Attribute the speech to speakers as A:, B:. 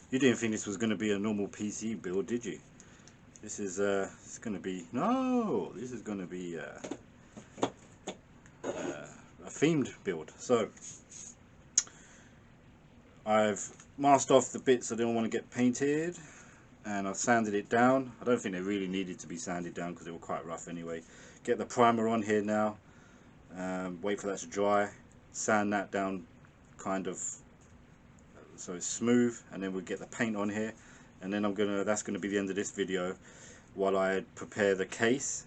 A: You didn't think this was going to be a normal PC build, did you? This is it's going to be, no, this is going to be a themed build. So I've masked off the bits I didn't want to get painted, and I've sanded it down. I don't think they really needed to be sanded down because they were quite rough anyway. Get the primer on here now, wait for that to dry, sand that down kind of so it's smooth, and then we'll get the paint on here, and then that's gonna be the end of this video while I prepare the case